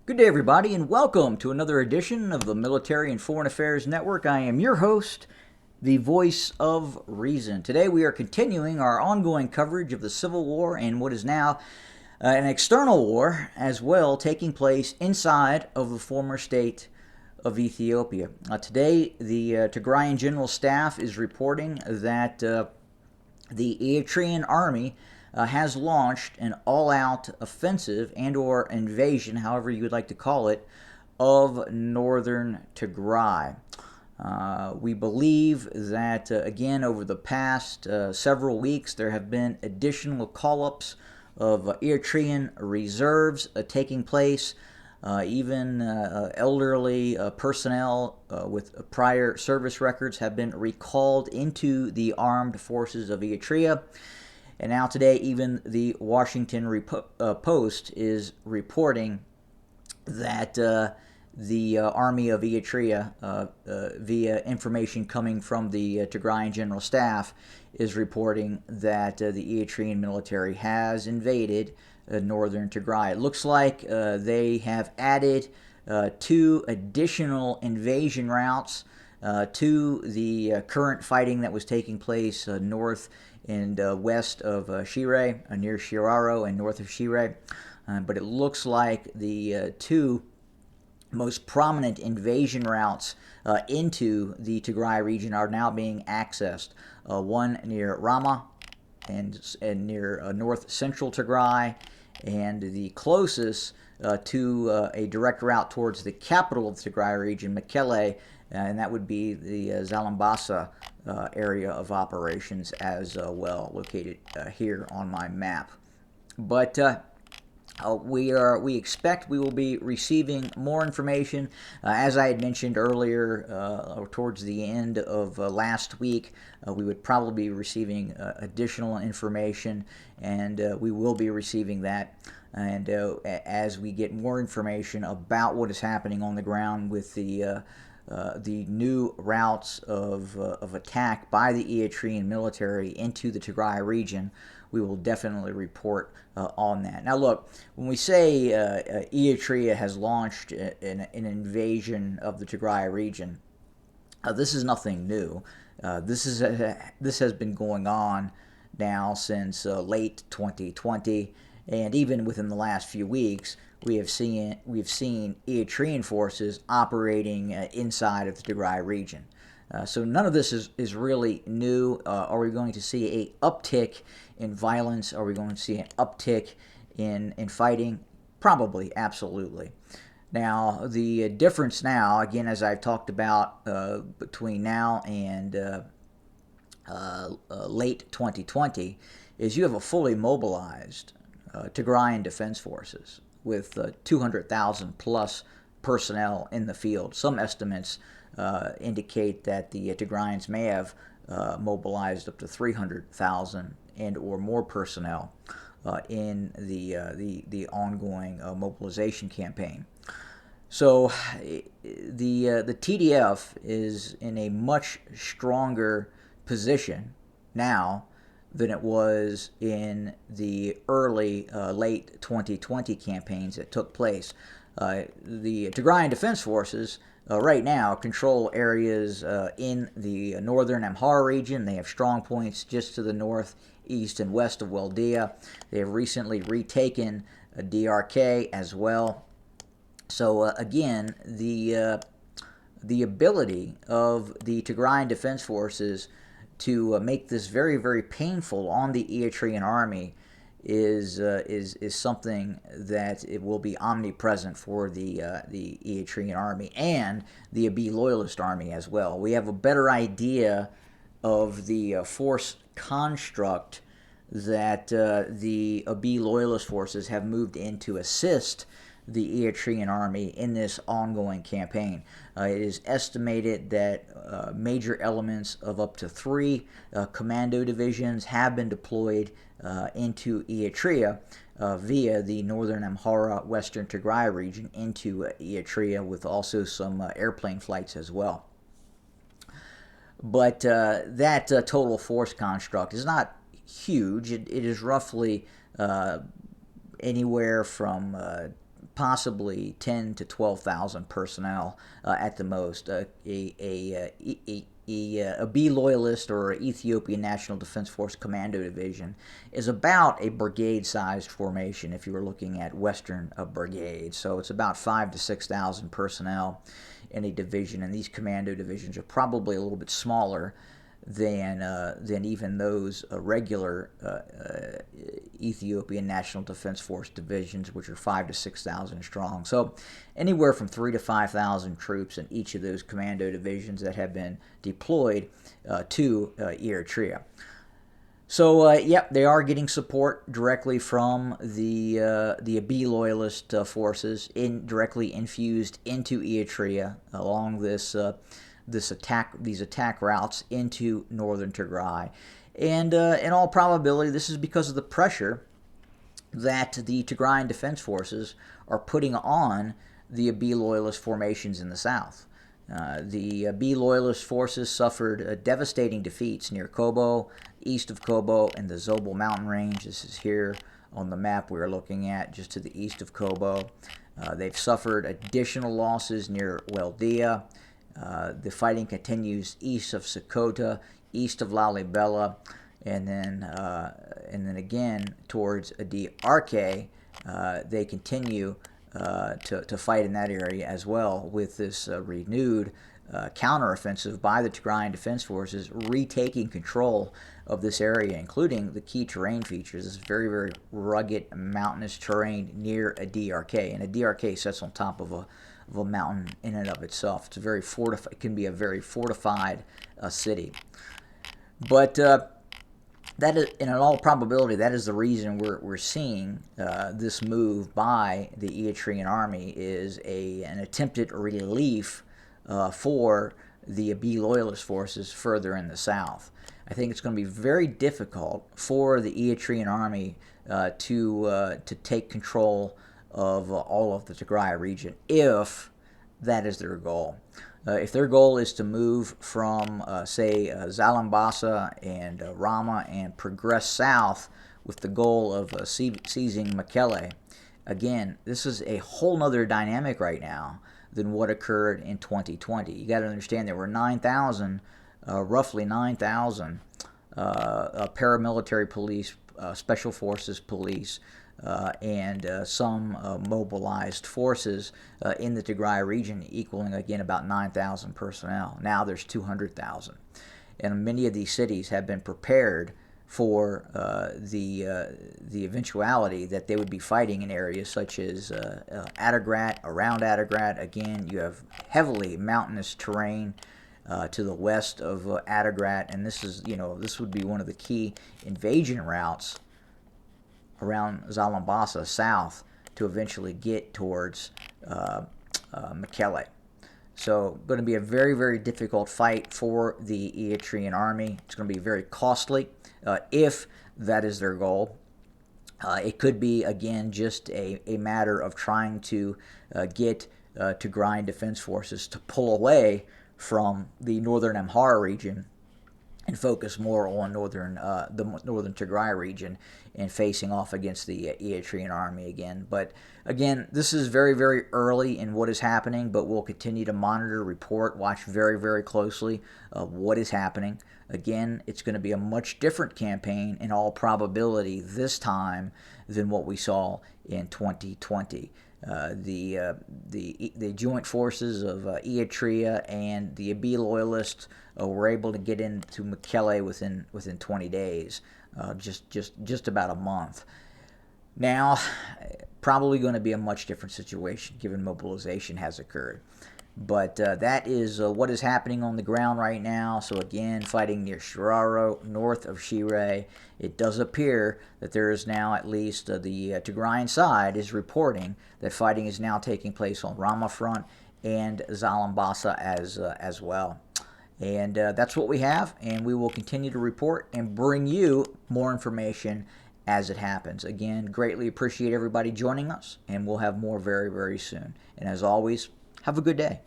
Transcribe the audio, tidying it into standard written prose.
Good day, everybody, and welcome to another edition of the Military and Foreign Affairs Network. I am your host, the voice of reason. Today, we are continuing our ongoing coverage of the Civil War and what is now an external war as well taking place inside of the former state of Ethiopia. Today, the Tigrayan General Staff is reporting that the Eritrean army has launched an all-out offensive and/or invasion, however you would like to call it, of northern Tigray. We believe that, again, over the past several weeks, there have been additional call-ups of Eritrean reserves taking place. Even elderly personnel with prior service records have been recalled into the armed forces of Eritrea. And now today, even the Washington Post is reporting that the army of Eritrea, via information coming from the Tigrayan General Staff, is reporting that the Eritrean military has invaded northern Tigray. It looks like they have added two additional invasion routes to the current fighting that was taking place north and west of Shire, near Shiraro and north of Shire. But it looks like the two most prominent invasion routes into the Tigray region are now being accessed. One near Rama and near north central Tigray, and the closest to a direct route towards the capital of the Tigray region, Mekelle, and that would be the Zalambasa area of operations as well, located here on my map. But we expect we will be receiving more information. As I had mentioned earlier, towards the end of last week, we would probably be receiving additional information, and we will be receiving that. And as we get more information about what is happening on the ground with the new routes of attack by the Eritrean military into the Tigray region, we will definitely report on that. Now, look, when we say Eritrea has launched an invasion of the Tigray region, this is nothing new. This has been going on now since late 2020, and even within the last few weeks, we've seen Eritrean forces operating inside of the Tigray region. So none of this is really new. Are we going to see an uptick in violence? Are we going to see an uptick in fighting? Probably, absolutely. Now, the difference now, again, as I've talked about between now and late 2020, is you have a fully mobilized Tigrayan defense forces with 200,000 plus personnel in the field. Some estimates indicate that the Tigrayans may have mobilized up to 300,000 and or more personnel in the ongoing mobilization campaign. So the TDF is in a much stronger position now than it was in the early late 2020 campaigns that took place. The Tigrayan Defense Forces right now control areas in the northern Amhara region. They have strong points just to the north, east, and west of Waldea. They have recently retaken DRK as well. So again, the ability of the Tigrayan Defense Forces to make this very, very painful on the Eritrean army is something that it will be omnipresent for the Eritrean army and the Abiy loyalist army as well. We have a better idea of the force construct that the Abiy loyalist forces have moved in to assist the Eritrean army in this ongoing campaign. It is estimated that major elements of up to 3 commando divisions have been deployed into Eritrea via the northern Amhara, western Tigray region into Eritrea, with also some airplane flights as well. But that total force construct is not huge. It is roughly anywhere from possibly 10 to 12,000 personnel at the most. A B loyalist or Ethiopian National Defense Force Commando Division is about a brigade-sized formation if you were looking at Western brigades. So it's about 5 to 6,000 personnel in a division, and these commando divisions are probably a little bit smaller than even those regular Ethiopian National Defense Force divisions, which are 5 to 6,000 strong. So anywhere from 3 to 5,000 troops in each of those commando divisions that have been deployed to Eritrea. So, yep, they are getting support directly from the Abiy loyalist forces, directly infused into Eritrea along these attack routes into northern Tigray. And in all probability, this is because of the pressure that the Tigrayan Defense Forces are putting on the Abiy loyalist formations in the south. The Abiy loyalist forces suffered devastating defeats near Kobo, east of Kobo, and the Zobel mountain range. This is here on the map we are looking at, just to the east of Kobo. They've suffered additional losses near Weldia. The fighting continues east of Sokoto, east of Lalibela, and then again towards DRK. They continue to fight in that area as well, with this renewed counteroffensive by the Tigrayan Defense Forces, retaking control of this area, including the key terrain features. This is very, very rugged, mountainous terrain near a DRK, and a DRK sits on top of a mountain in and of itself. It's a very fortified. It can be a very fortified city, but that is, in all probability, that is the reason we're seeing this move by the Eritrean army is an attempted relief for the Abiy loyalist forces further in the south. I think it's going to be very difficult for the Eritrean army to take control of all of the Tigray region if that is their goal. If their goal is to move from, say, Zalambasa and Rama and progress south with the goal of seizing Mekelle, again, this is a whole nother dynamic right now than what occurred in 2020. You got to understand there were roughly 9,000 paramilitary police, special forces police, and some mobilized forces in the Tigray region, equaling again about 9,000 personnel. Now there's 200,000, and many of these cities have been prepared for the eventuality that they would be fighting in areas such as Adigrat, around Adigrat. Again, you have heavily mountainous terrain to the west of Adigrat, and this would be one of the key invasion routes around Zalambasa south to eventually get towards Mekelle. So going to be a very, very difficult fight for the Eritrean army. It's going to be very costly if that is their goal. It could be, again, just a matter of trying to get Tigrayan Defense Forces to pull away from the northern Amhara region and focus more on the northern Tigray region and facing off against the Eritrean army again. But again, this is very, very early in what is happening, but we'll continue to monitor, report, watch very, very closely what is happening. Again, it's going to be a much different campaign in all probability this time than what we saw in 2020. The joint forces of Eritrea and the Abiy loyalists were able to get into Mekelle within 20 days, just about a month. Now, probably going to be a much different situation given mobilization has occurred. But that is what is happening on the ground right now. So again, fighting near Shiraro, north of Shire. It does appear that there is now, at least the Tigrayan side is reporting that fighting is now taking place on Rama front and Zalambasa as well. And that's what we have, and we will continue to report and bring you more information as it happens. Again, greatly appreciate everybody joining us, and we'll have more very, very soon. And as always, have a good day.